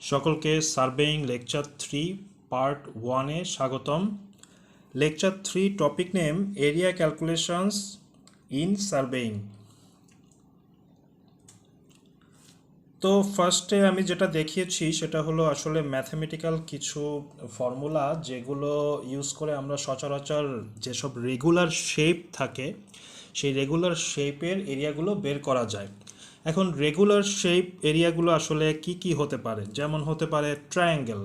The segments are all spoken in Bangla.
সকলকে সার্ভেইং লেকচার 3 পার্ট 1-এ স্বাগতম। Lecture 3 topic name area calculations in surveying. তো ফার্স্টে আমি যেটা দেখিয়েছি সেটা হলো আসলে ম্যাথমেটিক্যাল কিছু ফর্মুলা যেগুলো ইউজ করে আমরা সচরাচর যেসব রেগুলার শেপ থাকে সেই রেগুলার শেপের এরিয়াগুলো বের করা যায়। এখন রেগুলার শেপ এরিয়াগুলো আসলে কি কি হতে পারে, যেমন হতে পারে ট্রায়াঙ্গেল।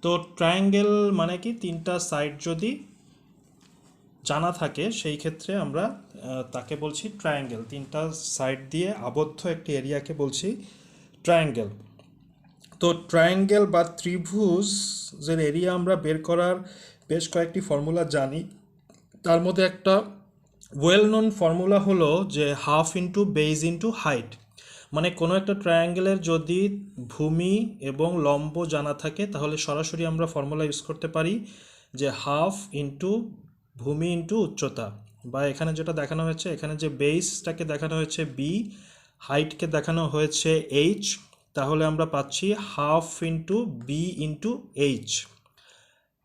তো ট্রায়াঙ্গেল মানে কি, তিনটা সাইড যদি জানা থাকে সেই ক্ষেত্রে আমরা তাকে বলছি ট্রায়াঙ্গেল। তিনটা সাইড দিয়ে আবদ্ধ একটি এরিয়াকে বলছি ট্রায়াঙ্গেল। তো ট্রায়াঙ্গেল বা ত্রিভুজের এরিয়া আমরা বের করার বেশ কয়েকটি ফর্মুলা জানি। তার মধ্যে একটা ওয়েল নোন ফর্মুলা হলো যে half into base into height. মানে কোনো একটা ট্রায়াঙ্গেলের যদি ভূমি এবং লম্ব জানা থাকে তাহলে সরাসরি আমরা ফর্মুলা ইউজ করতে পারি যে হাফ ইন্টু ভূমি ইন্টু উচ্চতা, বা এখানে যেটা দেখানো হয়েছে, এখানে যে বেসটাকে দেখানো হয়েছে বি, হাইটকে দেখানো হয়েছে এইচ, তাহলে আমরা পাচ্ছি half into B into H.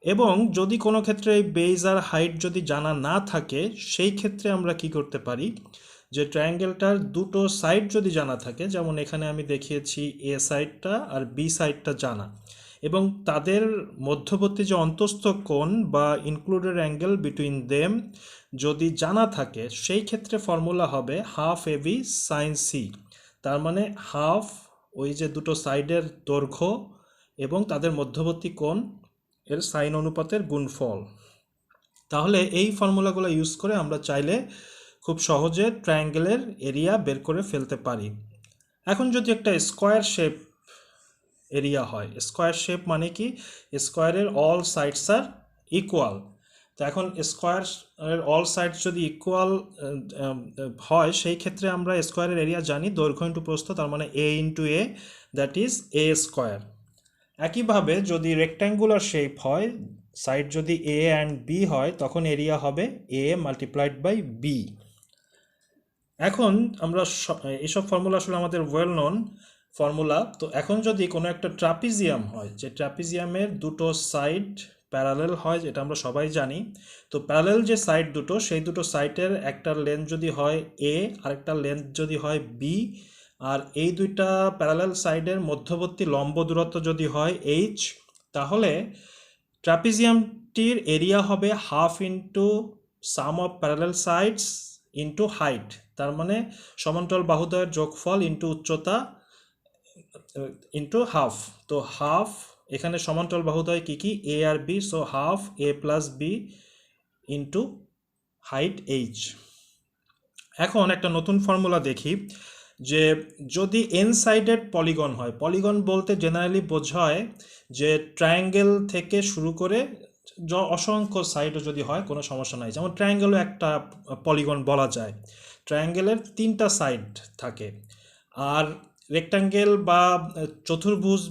এবং যদি কোনো ক্ষেত্রে এই বেজ আর হাইট যদি জানা না থাকে সেই ক্ষেত্রে আমরা কি করতে পারি, যে ট্রায়াঙ্গেলটার দুটো সাইড যদি জানা থাকে, যেমন এখানে আমি দেখিয়েছি এ সাইডটা আর বি সাইডটা জানা, এবং তাদের মধ্যবর্তী যে অন্তস্থ কোণ বা ইনক্লুডেড অ্যাঙ্গেল বিটুইন দেম যদি জানা থাকে সেই ক্ষেত্রে ফর্মুলা হবে half A B sign C. তার মানে হাফ ওই যে দুটো সাইডের দৈর্ঘ্য এবং তাদের মধ্যবর্তী কোণ এর সাইন অনুপাতের গুণফল। তাহলে এই ফর্মুলাগুলো ইউজ করে আমরা চাইলে খুব সহজে ট্রায়াঙ্গেলের এরিয়া বের করে ফেলতে পারি। এখন যদি একটা স্কোয়ার শেপ এরিয়া হয়, স্কোয়ার শেপ মানে কি, স্কোয়ারের অল সাইডস আর ইকুয়াল। তো এখন স্কোয়ারের অল সাইডস যদি ইকুয়াল হয় সেই ক্ষেত্রে আমরা স্কোয়ারের এরিয়া জানি দৈর্ঘ্য ইন্টু প্রস্থ, তার মানে A into A, that is A square. একইভাবে যদি রেক্ট্যাঙ্গুলার শেপ হয়, সাইড যদি এ অ্যান্ড বি হয়, তখন এরিয়া হবে এ মাল্টিপ্লাইড বাই বি। এখন আমরা এইসব ফর্মুলা আসলে আমাদের ওয়েল নোন ফর্মুলা। তো এখন যদি কোনো একটা ট্রাপিজিয়াম হয়, যে ট্রাপিজিয়ামের দুটো সাইড প্যারালেল হয়, যেটা আমরা সবাই জানি। তো প্যারালেল যে সাইড দুটো, সেই দুটো সাইডের একটার লেন্থ যদি হয় এ আর একটা লেন্থ যদি হয় বি, আর এই দুইটা প্যারালেল সাইডের মধ্যবর্তী লম্ব দূরত্ব যদি হয় এইচ, তাহলে ট্রাপিজিয়ামটির এরিয়া হবে half into some of parallel sides into height. তার মানে সমান্তরাল বাহুদ্বয়ের যোগফল ইন্টু উচ্চতা ইন্টু হাফ। তো হাফ, এখানে সমান্তরাল বাহুদ্বয় কি কি, এ আর B, so half A plus B into height H. এখন একটা নতুন ফর্মুলা দেখি, যে যদি এন সাইডেড পলিগন হয়, পলিগন বলতে জেনারেলি বোঝায় যে ট্রায়াঙ্গেল থেকে শুরু করে অসংখ্য সাইডও যদি হয় কোনো সমস্যা নাই, যেমন ট্রায়াঙ্গেলও একটা পলিগন বলা যায়। ট্রায়াঙ্গেলের তিনটা সাইড থাকে, আর রেক্টাঙ্গেল বা চতুর্ভুজ,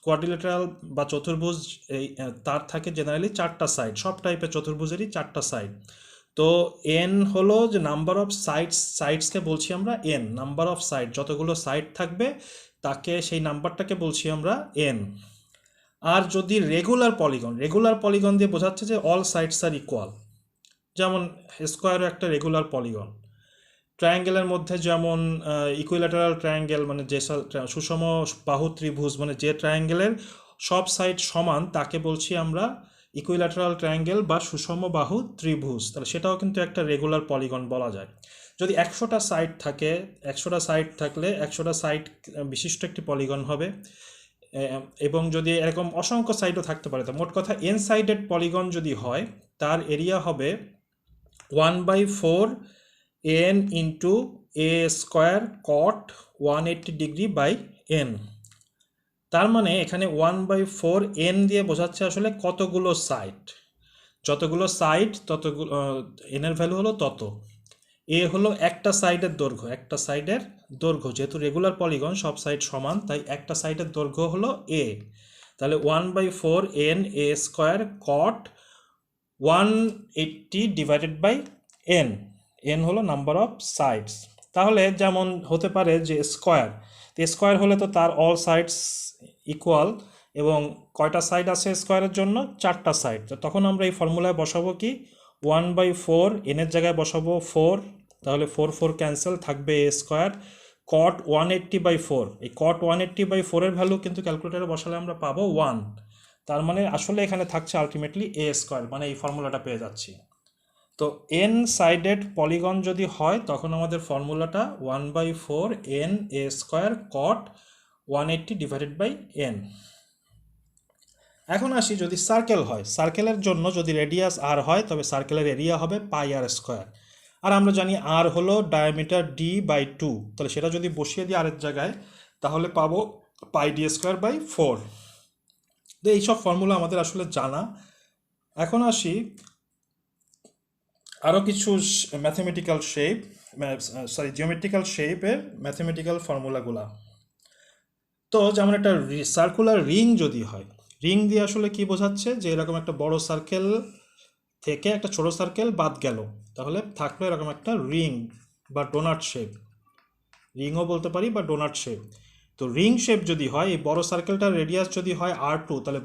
কোয়াড্রিলেটারাল বা চতুর্ভুজ, এই তার থাকে জেনারেলি চারটা সাইড। সব টাইপের চতুর্ভুজেরই চারটা সাইড। তো এন হলো যে নাম্বার অফ সাইডস, সাইডসকে বলছি আমরা এন, নাম্বার অফ সাইড, যতগুলো সাইড থাকবে তাকে, সেই নাম্বারটাকে বলছি আমরা এন। আর যদি রেগুলার পলিগন, রেগুলার পলিগন দিয়ে বোঝাচ্ছে যে অল সাইডস আর ইকুয়াল, যেমন স্কোয়ারও একটা রেগুলার পলিগন। ট্রায়াঙ্গেলের মধ্যে যেমন ইকুইল্যাটারাল ট্রায়াঙ্গেল, মানে যে সুষম বাহু ত্রিভুজ, মানে যে ট্রায়াঙ্গেলের সব সাইড সমান তাকে বলছি আমরা ইকুইল্যাটারাল ট্রায়াঙ্গেল বা সুষম বাহু ত্রিভুজ। তাহলে সেটাও কিন্তু একটা রেগুলার পলিগন বলা যায়। যদি 100টা সাইড থাকে, 100টা সাইড থাকলে 100টা সাইড বিশিষ্ট একটি পলিগন হবে। এবং যদি এরকম অসংখ্য সাইডও থাকতে পারে, তো মোট কথা এন সাইডেড পলিগন যদি হয় তার এরিয়া হবে 1/4 n into a square cot 180 degree by n. তার মানে এখানে 1/4 এন দিয়ে বোঝাচ্ছে আসলে কতগুলো সাইড, যতগুলো সাইড ততগুলো এনের ভ্যালু হলো তত। এ হলো একটা সাইডের দৈর্ঘ্য, একটা সাইডের দৈর্ঘ্য, যেহেতু রেগুলার পলিগন সব সাইড সমান তাই একটা সাইডের দৈর্ঘ্য হলো এ। তাহলে 1/4 n a square cot 180 divided by n, n হলো নাম্বার অফ সাইডস। তাহলে যেমন হতে পারে যে স্কোয়ার, তো স্কোয়ার হলে তো তার অল সাইডস ইকুয়াল, এবং কয়টা সাইড আছে স্কোয়ারের জন্য? 4টা সাইড। তো তখন আমরা এই ফর্মুলায় বসাবো কি 1/4, এনের জায়গায় বসাবো 4, তাহলে 4 ক্যান্সেল, থাকবে এ স্কোয়ার। কট 180/4, এই কট 180/4 ভ্যালু কিন্তু ক্যালকুলেটারে বসালে আমরা পাবো 1। তার মানে আসলে এখানে থাকছে আলটিমেটলি এ স্কোয়ার, মানে এই ফর্মুলাটা পেয়ে যাচ্ছি। তো এন সাইডেড পলিগন যদি হয় তখন আমাদের ফর্মুলাটা 1/4 n a square caught 180/n। এখন আসি যদি সার্কেল হয়, সার্কেলের জন্য যদি রেডিয়াস আর হয় তবে সার্কেলের এরিয়া হবে পাই আর স্কোয়ার। আর আমরা জানি আর হলো ডায়ামিটার d/2, তাহলে সেটা যদি বসিয়ে দিই আরের জায়গায় তাহলে পাবো পাই ডি স্কোয়ার বাই 4। তো এইসব ফর্মুলা আমাদের আসলে জানা। এখন আসি আরও কিছু ম্যাথমেটিক্যাল শেপ, জিওমেট্রিক্যাল শেপের ম্যাথমেটিক্যাল ফর্মুলাগুলা। তো যেমন একটা সার্কুলার রিং যদি হয়, রিং দিয়ে আসলে কি বোঝাচ্ছে যে এরকম একটা বড় সার্কেল থেকে একটা ছোট সার্কেল বাদ গেল, তাহলে থাকলো এরকম একটা রিং বা ডোনাট শেপ, রিংও বলতে পারি বা ডোনাট শেপ। তো রিং শেপ যদি হয়, এই বড় সার্কেলটার রেডিয়াস যদি হয় r2, তাহলে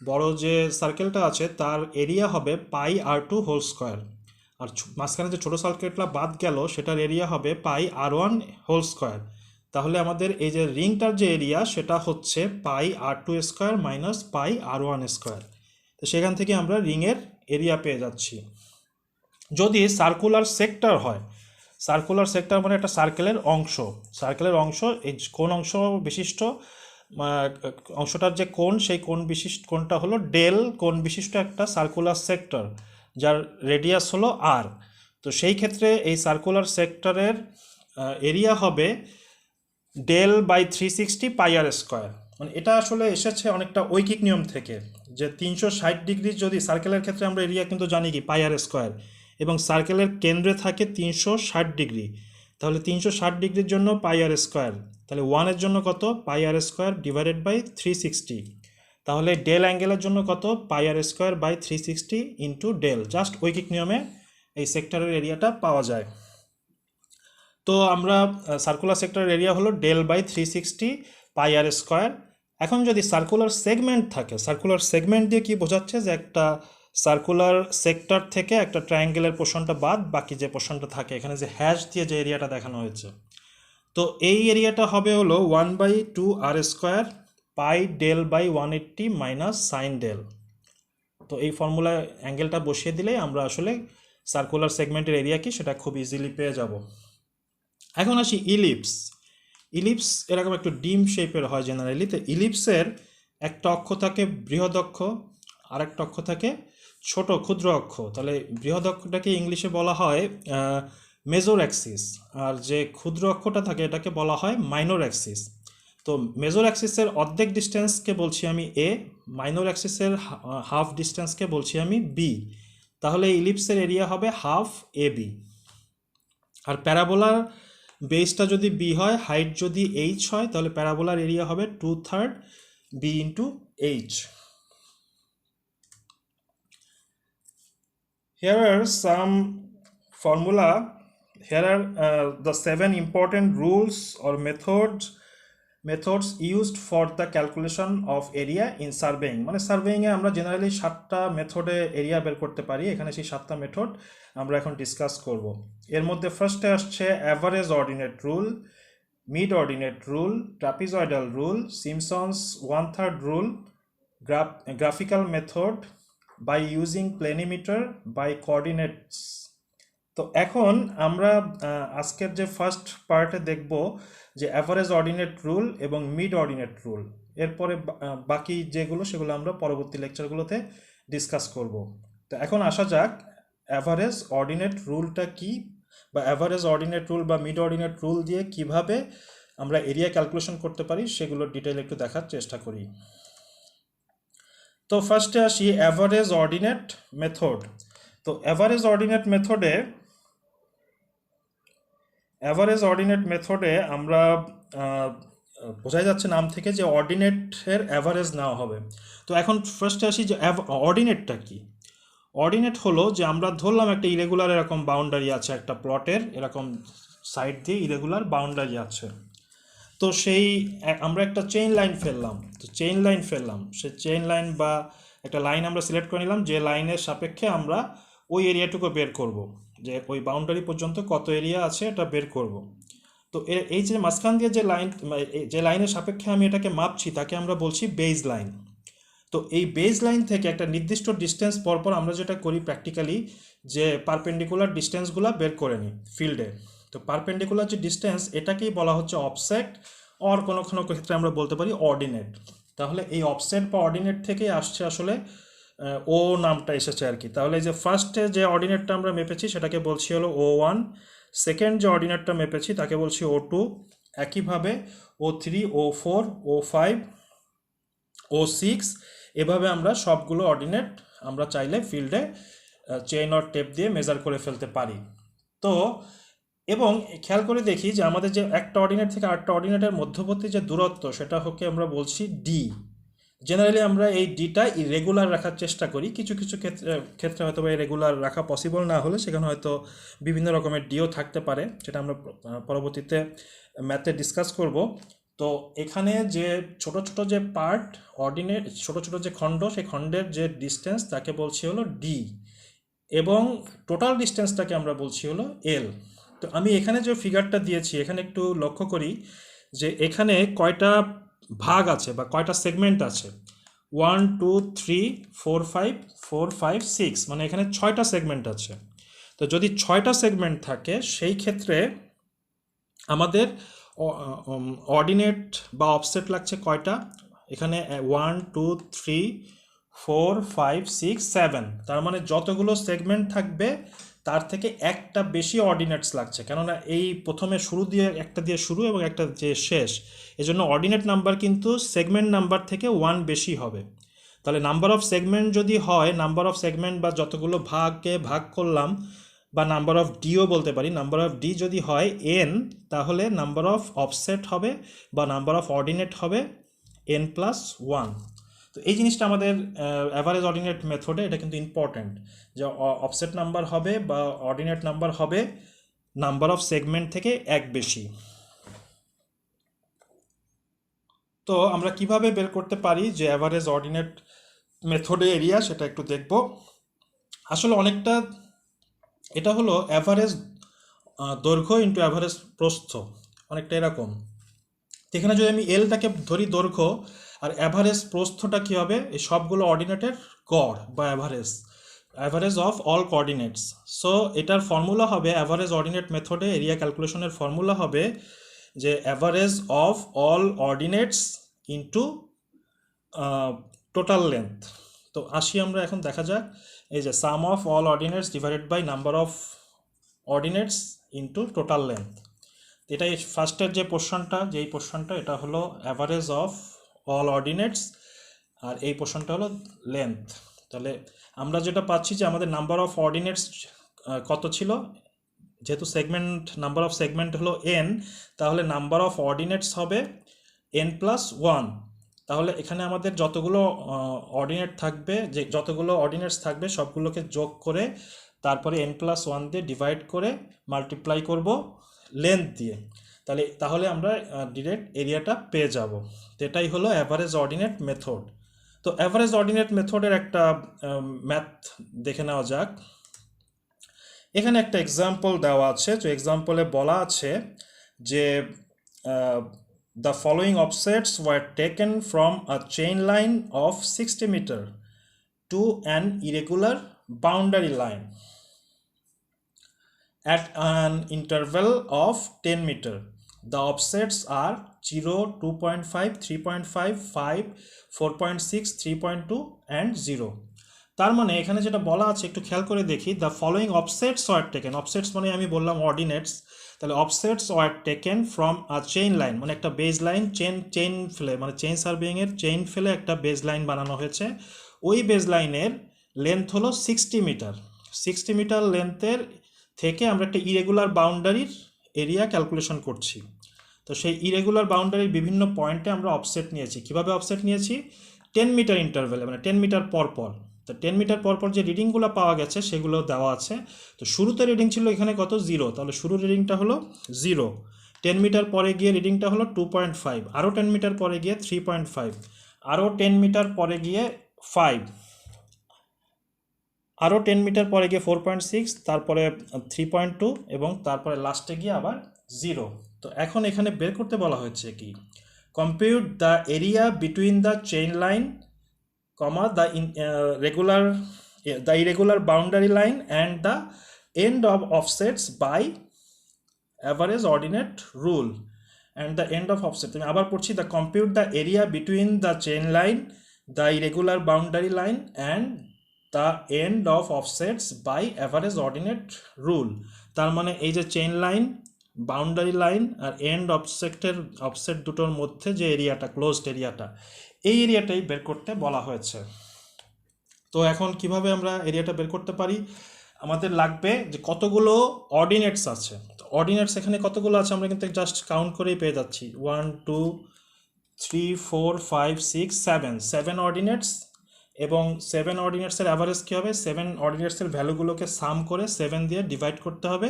বড় যে সার্কেলটা আছে তার এরিয়া হবে পাই r2 হোল স্কোয়ার। আর মাঝখানে যে ছোট সার্কেলটা বাদ গেল সেটার এরিয়া হবে পাই r1 হোল স্কোয়ার। তাহলে আমাদের এই যে রিংটার যে এরিয়া সেটা হচ্ছে পাই r2 স্কোয়ার মাইনাস পাই r1 স্কোয়ার। তো সেখান থেকে আমরা রিংয়ের এরিয়া পেয়ে যাচ্ছি। যদি সার্কুলার সেক্টর হয়, সার্কুলার সেক্টর মানে একটা সার্কেলের অংশ, এই কোন অংশ বিশিষ্ট অংশটার যে কোণ, সেই কোণটা হলো ডেল কোণ বিশিষ্ট একটা সার্কুলার সেক্টর যার রেডিয়াস হলো আর। তো সেই ক্ষেত্রে এই সার্কুলার সেক্টরের এরিয়া হবে del/360 পাই আর স্কোয়ার। মানে এটা আসলে এসেছে অনেকটা ঐকিক নিয়ম থেকে, যে 360 ডিগ্রি যদি সার্কেলের ক্ষেত্রে আমরা এরিয়া কিন্তু জানি কি পাই আর স্কোয়ার, এবং সার্কেলের কেন্দ্রে থাকে 360 ডিগ্রি, তাহলে 360 ডিগ্রির জন্য পাই আর স্কোয়ার, তাহলে 1-এর জন্য কত? Pi R square divided by 360। তাহলে ডেল অ্যাঙ্গেলের জন্য কত? Pi R square by 360 into del. Just ঐকিক নিয়মে এই সেক্টরের এরিয়াটা পাওয়া যায়। তো আমরা সার্কুলার সেক্টরের এরিয়া হলো del/360 পাই আর স্কোয়ার। এখন যদি সার্কুলার সেগমেন্ট থাকে, সার্কুলার সেগমেন্ট দিয়ে কি বোঝাচ্ছে যে একটা সার্কুলার সেক্টর থেকে একটা ট্রায়াঙ্গেলের পোর্শনটা বাদ বাকি যে পোর্শনটা থাকে, এখানে যে হ্যাশ দিয়ে যে এরিয়াটা দেখানো হয়েছে, তো এই এরিয়াটা হবে হলো 1/2 R square pi del/180 minus sine del. তো এই ফর্মুলায় অ্যাঙ্গেলটা বসিয়ে দিলেই আমরা আসলে সার্কুলার সেগমেন্টের এরিয়া কি সেটা খুব ইজিলি পেয়ে যাব। এখন আসি ইলিপস এরকম একটু ডিম শেপের হয় জেনারেলি। তো ইলিপসের একটা অক্ষ থাকে বৃহৎ অক্ষ, আর একটা অক্ষ থাকে ছোট ক্ষুদ্র অক্ষ। তাহলে বৃহৎ অক্ষটাকে ইংলিশে বলা হয় মেজর অ্যাক্সিস, আর যে ক্ষুদ্র অক্ষটা থাকে এটাকে বলা হয় মাইনর অ্যাক্সিস। তো মেজর অ্যাক্সিসের অর্ধেক ডিস্টেন্সকে বলছি আমি এ, মাইনর অ্যাক্সিসের হাফ ডিস্টেন্সকে বলছি আমি বি। তাহলে ইলিপসের এরিয়া হবে হাফ এ বি। আর প্যারাবোলার বেসটা যদি বি হয়, হাইট যদি এইচ হয়, তাহলে প্যারাবোলার এরিয়া হবে 2/3 B into H. Here are some formula. Here are the 7 important rules or methods used for the calculation of area in surveying. মানে সার্ভেইংয়ে আমরা জেনারেলি 7টা মেথডে এরিয়া বের করতে পারি। এখানে সেই 7টা মেথড আমরা এখন ডিসকাস করব। এর মধ্যে ফার্স্টে আসছে average ordinate rule, mid ordinate rule, trapezoidal rule, Simpson's 1/3 rule, graphical method, by using planimeter, by coordinates. তো এখন আমরা আজকের যে ফার্স্ট পার্টে দেখব যে অ্যাভারেজ অর্ডিনেট রুল এবং মিড অর্ডিনেট রুল। এরপরে বাকি যেগুলো সেগুলো আমরা পরবর্তী লেকচারগুলোতে ডিসকাস করব। তো এখন আসা যাক অ্যাভারেজ অর্ডিনেট রুলটা কি, বা অ্যাভারেজ অর্ডিনেট রুল বা মিড অর্ডিনেট রুল দিয়ে কিভাবে আমরা এরিয়া ক্যালকুলেশন করতে পারি সেগুলোর ডিটেইল একটু দেখার চেষ্টা করি। তো ফার্স্টে আসি অ্যাভারেজ অর্ডিনেট মেথড। তো অ্যাভারেজ অর্ডিনেট মেথডে আমরা বোঝাই যাচ্ছে নাম থেকে যে অর্ডিনেটের অ্যাভারেজ নেওয়া হবে। তো এখন ফার্স্টে আসি যে অর্ডিনেটটা কি। অর্ডিনেট হলো যে আমরা ধরলাম একটা ইরেগুলার এরকম বাউন্ডারি আছে, একটা প্লটের এরকম সাইড দিয়ে ইরেগুলার বাউন্ডারি আছে। তো সেই আমরা একটা চেইন লাইন ফেললাম, তো চেইন লাইন ফেললাম, সে চেইন লাইন বা একটা লাইন আমরা সিলেক্ট করে নিলাম, যে লাইনের সাপেক্ষে আমরা ওই এরিয়াটুকু বের করব, যে ওই বাউন্ডারি পর্যন্ত কত এরিয়া আছে এটা বের করব। তো এই যে মাঝখান দিয়ে যে লাইন, যে লাইনের সাপেক্ষে আমি এটাকে মাপছি তাকে আমরা বলছি বেজ লাইন। তো এই বেজ লাইন থেকে একটা নির্দিষ্ট ডিস্টেন্স পরপর আমরা যেটা করি প্র্যাকটিক্যালি, যে পারপেন্ডিকুলার ডিস্টেন্সগুলো বের করে নিই ফিল্ডে। তো পারপেন্ডিকুলার যে ডিস্টেন্স এটাকেই বলা হচ্ছে অফসেট, অর কোনো কোনো ক্ষেত্রে আমরা বলতে পারি অর্ডিনেট। তাহলে এই অফসেট বা অর্ডিনেট থেকেই আসছে আসলে ও নামটা এসেছে আর কি। তাহলে এই যে ফার্স্টে যে অর্ডিনেটটা আমরা মেপেছি সেটাকে বলছি হলো O1, সেকেন্ড যে অর্ডিনেটটা মেপেছি তাকে বলছি O2, একইভাবে O3, O4, O5, O6, এভাবে আমরা সবগুলো অর্ডিনেট আমরা চাইলে ফিল্ডে চেইন অর টেপ দিয়ে মেজার করে ফেলতে পারি। তো এবং খেয়াল করে দেখি যে আমাদের যে একটা অর্ডিনেট থেকে আরেকটা অর্ডিনেটের মধ্যবর্তী যে দূরত্ব সেটা হচ্ছে আমরা বলছি ডি। জেনারেলি আমরা এই ডিটা ইরেগুলার রাখার চেষ্টা করি, কিছু কিছু ক্ষেত্রে হয়তো বা রেগুলার রাখা পসিবল না হলে সেখানে হয়তো বিভিন্ন রকমের ডিও থাকতে পারে, যেটা আমরা পরবর্তীতে ম্যাথে ডিসকাস করব। তো এখানে যে ছোট ছোট যে পার্ট অর্ডিনেট, ছোট ছোট যে খণ্ড, সেই খণ্ডের যে ডিস্টেন্স তাকে বলছি হলো ডি, এবং টোটাল ডিস্টেন্সটাকে আমরা বলছি হলো এল। তো আমি এখানে যে ফিগারটা দিয়েছি এখানে একটু লক্ষ্য করি যে এখানে কয়টা ভাগ আছে বা কয়টা সেগমেন্ট আছে। 1 2 3 4 5 4 5 6, মানে এখানে 6টা সেগমেন্ট আছে। তো যদি 6টা সেগমেন্ট থাকে সেই ক্ষেত্রে আমাদের অর্ডিনেট বা অফসেট লাগছে কয়টা, এখানে 1 2 3 4 5 6 7, তার মানে যতগুলো সেগমেন্ট থাকবে তার থেকে একটা বেশি অর্ডিনেটস লাগছে, কেননা এই প্রথমে শুরু দিয়ে একটা দিয়ে শুরু এবং একটা যে শেষ, এজন্য অর্ডিনেট নাম্বার কিন্তু সেগমেন্ট নাম্বার থেকে 1 বেশি হবে। তাহলে নাম্বার অফ সেগমেন্ট যদি হয়, নাম্বার অফ সেগমেন্ট বা যতগুলো ভাগে ভাগ করলাম, বা নাম্বার অফ ডিও বলতে পারি, নাম্বার অফ ডি যদি হয় এন, তাহলে নাম্বার অফ অফসেট হবে বা নাম্বার অফ অর্ডিনেট হবে n+1। তো এই জিনিসটা আমাদের অ্যাভারেজ অর্ডিনেট মেথডে এটা কিন্তু ইম্পর্ট্যান্ট, যে অফসেট নাম্বার হবে বা অর্ডিনেট নাম্বার হবে নাম্বার অফ সেগমেন্ট থেকে এক বেশি। তো আমরা কিভাবে বের করতে পারি যে অ্যাভারেজ অর্ডিনেট মেথডে এরিয়া, সেটা একটু দেখব। আসলে অনেকটা এটা হলো অ্যাভারেজ দৈর্ঘ্য ইন্টু অ্যাভারেজ প্রস্থ, অনেকটা এরকম। এখানে যদি আমি এলটাকে ধরি দৈর্ঘ্য, আর অ্যাভারেজ প্রস্থটা কী হবে, এই সবগুলো অর্ডিনেটের গড় বা average, average of all coordinates. So এটার ফর্মুলা হবে, অ্যাভারেজ অর্ডিনেট মেথডে এরিয়া ক্যালকুলেশনের ফর্মুলা হবে যে average of all ordinates into total length. তো আসি আমরা এখন, দেখা যাক এই যে sum of all ordinates divided by number of ordinates into total length. এটাই ফার্স্টের যে পোর্শনটা, যেই পোর্শনটা এটা হলো অ্যাভারেজ অফ অল অর্ডিনেটস, আর এই পোর্শনটা হলো লেন্থ। তাহলে আমরা যেটা পাচ্ছি যে আমাদের নাম্বার অফ অর্ডিনেটস কত ছিল, যেহেতু সেগমেন্ট নাম্বার অফ সেগমেন্ট হলো n, তাহলে নাম্বার অফ অর্ডিনেটস হবে n+1। তাহলে এখানে আমাদের যতগুলো অর্ডিনেট থাকবে, যে যতগুলো অর্ডিনেটস থাকবে সবগুলোকে যোগ করে তারপরে n+1 দিয়ে ডিভাইড করে মাল্টিপ্লাই করব লেন্থ দিয়ে, তাহলে আমরা ডিরেক্ট এরিয়াটা পেয়ে যাব। তো এটাই হলো অ্যাভারেজ অর্ডিনেট মেথড। তো অ্যাভারেজ অর্ডিনেট মেথডের একটা ম্যাথ দেখে নেওয়া যাক। এখানে একটা এক্সাম্পল দেওয়া আছে, তো এক্সাম্পলে বলা আছে যে the following offsets were taken from a chain line of 60 meter to an irregular boundary line at an interval of 10 meter. The offsets are 0, 2.5, 3.5, 5, 4.6, 3.2 and 0. তার মানে এখানে যেটা বলা আছে একটু খেয়াল করে দেখি, the following offsets were taken, offsets মানে আমি বললাম অর্ডিনেটস, তাহলে offsets were taken from a chain line, মানে একটা বেজ লাইন, চেইন ফেলে, মানে চেইন সার্ভেইংয়ের চেইন ফেলে একটা বেজ লাইন বানানো হয়েছে। ওই বেজ লাইনের লেন্থ হলো 60 মিটার। 60 মিটার লেন্থের থেকে আমরা একটা ইরেগুলার বাউন্ডারির এরিয়া ক্যালকুলেশন করছি। তো সেই ইরেগুলার বাউন্ডারির বিভিন্ন পয়েন্টে আমরা অফসেট নিয়েছি। কিভাবে অফসেট নিয়েছি? 10 মিটার ইন্টারভ্যালে, মানে 10 মিটার পর পর। তো 10 মিটার পর পর যে রিডিংগুলো পাওয়া গেছে সেগুলো দেওয়া আছে। তো শুরুতে রিডিং ছিল এখানে কত, 0, তাহলে শুরুর রিডিংটা হলো 0, 10 মিটার পরে গিয়ে রিডিংটা হলো 2.5, আরও 10 মিটার পরে গিয়ে 3.5, আরও 10 মিটার পরে গিয়ে 5, আরও 10 মিটার পরে গিয়ে 4.6, তারপরে 3.2 এবং তারপরে লাস্টে গিয়ে আবার 0। তো এখন এখানে বের করতে বলা হয়েছে কি, compute the area between the chain line, comma the irregular boundary line and the end of offsets by average ordinate rule and the end of offset। আমি আবার পড়ছি, the compute the area between the chain line, the irregular boundary line and the end of offsets by average ordinate rule। তার মানে এই যে চেইন লাইন, বাউন্ডারি লাইন আর এন্ড অফসেট দুটোর মধ্যে যে এরিয়াটা, ক্লোজড এরিয়াটা, এই এরিয়াটাই বের করতে বলা হয়েছে। তো এখন কিভাবে আমরা এরিয়াটা বের করতে পারি, আমাদের লাগবে যে কতগুলো অর্ডিনেটস আছে। অর্ডিনেটস এখানে কতগুলো আছে আমরা কিন্তু জাস্ট কাউন্ট করেই পেয়ে যাচ্ছি, 1 2 3 4 5 6 7 অর্ডিনেটস, এবং 7 অর্ডিনেটসের অ্যাভারেজ কী হবে, 7 অর্ডিনেটসের ভ্যালুগুলোকে সাম করে 7 দিয়ে ডিভাইড করতে হবে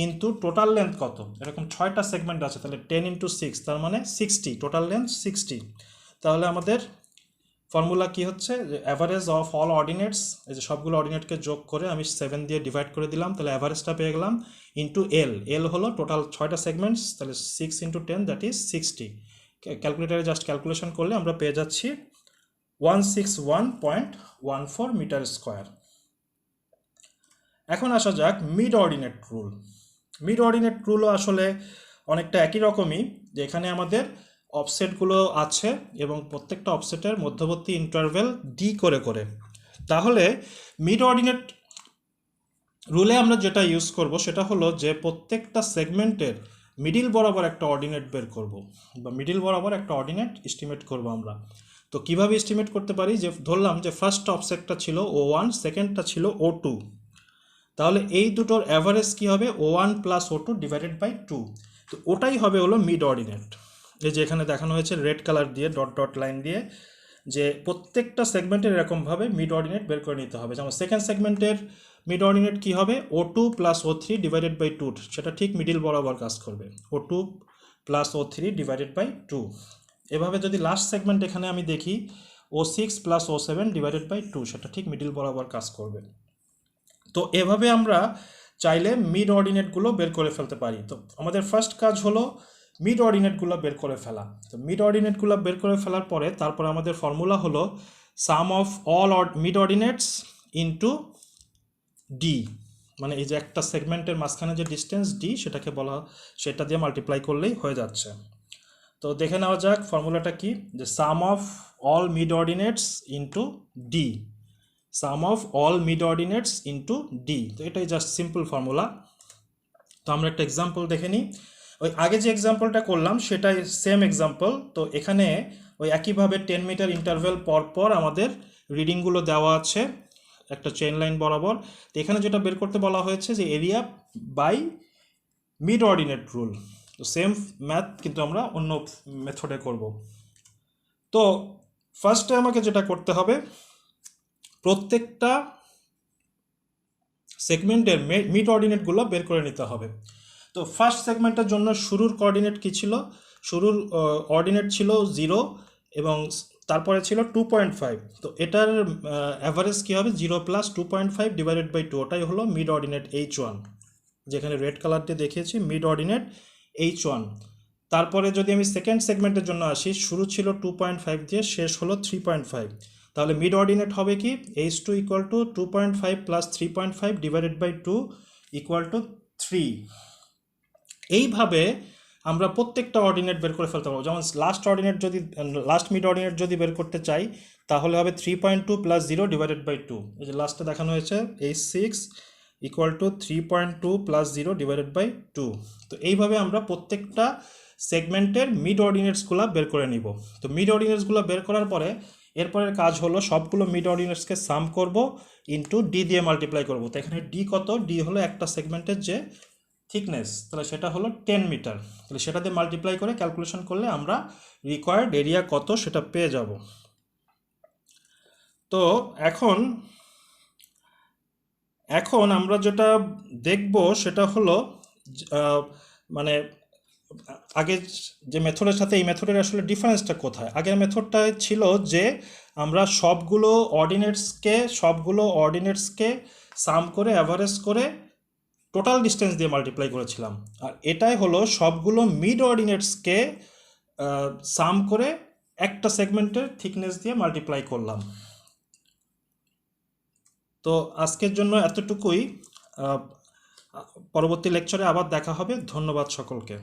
ইন্টু টোটাল লেন্থ কত, এরকম 6টা সেগমেন্ট আছে, তাহলে 10 × 6 তার মানে 60, টোটাল লেন্থ 60। তাহলে আমাদের ফর্মুলা কি হচ্ছে, অ্যাভারেজ অফ অল অর্ডিনেটস, এই যে সবগুলো অর্ডিনেটকে যোগ করে আমি 7 দিয়ে ডিভাইড করে দিলাম, তাহলে অ্যাভারেজটা পেয়ে গেলাম, ইন্টু এল হলো টোটাল 6টা সেগমেন্টস, তাহলে 6 × 10 দ্যাট ইজ 60। ক্যালকুলেটারে জাস্ট ক্যালকুলেশন করলে আমরা পেয়ে যাচ্ছি 161.14 মিটার স্কোয়ার। এখন আসা যাক mid ordinate rule. Mid ordinate রুলও আসলে অনেকটা একই রকমই, যে এখানে আমাদের অফসেটগুলো আছে এবং প্রত্যেকটা অফসেটের মধ্যবর্তী ইন্টারভেল ডি করে করে। তাহলে মিড অর্ডিনেট রুলে আমরা যেটা ইউজ করব সেটা হলো যে প্রত্যেকটা সেগমেন্টের মিডিল বরাবর একটা অর্ডিনেট বের করব, বা মিডিল বরাবর একটা অর্ডিনেট এস্টিমেট করব আমরা। তো কিভাবে এস্টিমেট করতে পারি, যে ধরলাম যে ফার্স্ট অফসেটটা ছিল O1, সেকেন্ডটা ছিল O2, তাহলে এই দুটোর অ্যাভারেজ কী হবে, O1 + O2 ডিভাইডেড বাই 2। তো ওটাই হবে হলো মিড অর্ডিনেট। এই যে এখানে দেখানো হয়েছে রেড কালার দিয়ে, ডট ডট লাইন দিয়ে, যে প্রত্যেকটা সেগমেন্টের এরকমভাবে মিড অর্ডিনেট বের করে নিতে হবে। যেমন সেকেন্ড সেগমেন্টের মিড অর্ডিনেট কী হবে, O2 + O3 ডিভাইডেড বাই 2, সেটা ঠিক মিডিল বরাবর কাজ করবে, O2 + O3 ডিভাইডেড বাই 2। এভাবে যদি লাস্ট সেগমেন্ট এখানে আমি দেখি, O6 + O7 ডিভাইডেড বাই 2, সেটা ঠিক মিডিল বরাবর কাজ করবে। তো এভাবে আমরা চাইলে মিড অর্ডিনেটগুলো বের করে ফেলতে পারি। তো আমাদের ফার্স্ট কাজ হলো মিড অর্ডিনেটগুলো বের করে ফেলা। তো মিড অর্ডিনেটগুলো বের করে ফেলার পরে তারপরে আমাদের ফর্মুলা হলো sum of all mid ordinates into D, মানে এই যে একটা সেগমেন্টের মাঝখানে যে ডিস্টেন্স ডি সেটাকে বলা, সেটা দিয়ে মাল্টিপ্লাই করলেই হয়ে যাচ্ছে। তো দেখে নেওয়া যাক ফর্মুলাটা কি, যে sum of all mid ordinates into D, sum of all mid ordinates into D. তো এটাই জাস্ট সিম্পল ফর্মুলা। তো আমরা একটা এক্সাম্পল দেখে নিই। ওই আগে যে এক্সাম্পলটা করলাম সেটাই সেম এক্সাম্পল। তো এখানে ওই একইভাবে 10 মিটার ইন্টারভেল পর পর আমাদের রিডিংগুলো দেওয়া আছে একটা চেইন লাইন বরাবর। তো এখানে যেটা বের করতে বলা হয়েছে যে area by mid ordinate rule. তো সেম ম্যাথ কিন্তু আমরা অন্য মেথডে করব। তো ফার্স্টে আমাকে যেটা করতে হবে, প্রত্যেকটা সেগমেন্টের মিড অর্ডিনেটগুলো বের করে নিতে হবে। তো ফার্স্ট সেগমেন্টের জন্য শুরুর কোঅর্ডিনেট কী ছিল, শুরুর অর্ডিনেট ছিল 0 এবং তারপরে ছিল 2.5। তো এটার অ্যাভারেজ কী হবে, 0 + 2.5 ডিভাইডেড বাই 2, ওটাই হলো মিড অর্ডিনেট H1, যেখানে রেড কালার দিয়ে দেখিয়েছি মিড অর্ডিনেট H1। তারপরে যদি আমি সেকেন্ড সেগমেন্টের জন্য আসি, শুরু ছিল 2.5 দিয়ে, শেষ হলো 3.5, তাহলে মিড অর্ডিনেট হবে কি, H2 = 2.5 + 3.5 ডিভাইডেড বাই 2 = 3। এইভাবে আমরা প্রত্যেকটা অর্ডিনেট বের করে ফেলতে পারবো। যেমন লাস্ট মিড অর্ডিনেট যদি বের করতে চাই তাহলে হবে 3.2 + 0 ডিভাইডেড বাই 2। এই যে লাস্টে দেখানো হয়েছে H6 = 3.2 + 0 ডিভাইডেড বাই 2। তো এইভাবে আমরা প্রত্যেকটা সেগমেন্টের মিড অর্ডিনেটসগুলো বের করে নিব। তো মিড অর্ডিনেটসগুলো বের করার পরে এরপরের কাজ হলো সবগুলো মিড অর্ডিনেটসকে সাম করব, ইন্টু ডি দিয়ে মাল্টিপ্লাই করব। তো এখানে ডি কত, ডি হলো একটা সেগমেন্টের যে থিকনেস, তাহলে সেটা হলো 10 মিটার। তাহলে সেটা দিয়ে মাল্টিপ্লাই করে ক্যালকুলেশন করলে আমরা রিকোয়ার্ড এরিয়া কত সেটা পেয়ে যাব। তো এখন আমরা যেটা দেখব সেটা হলো মানে আগে যে মেথডের সাথে এই মেথডের আসলে ডিফারেন্সটা কোথায়? আগের মেথডটা ছিল যে আমরা সবগুলো অর্ডিনেটসকে সাম করে অ্যাভারেজ করে টোটাল ডিস্টেন্স দিয়ে মাল্টিপ্লাই করেছিলাম। আর এটাই হলো সবগুলো মিড অর্ডিনেটসকে সাম করে একটা সেগমেন্টের থিকনেস দিয়ে মাল্টিপ্লাই করলাম। তো আজকের জন্য এতটুকুই। আহ, পরবর্তী লেকচারে আবার দেখা হবে। ধন্যবাদ সকলকে।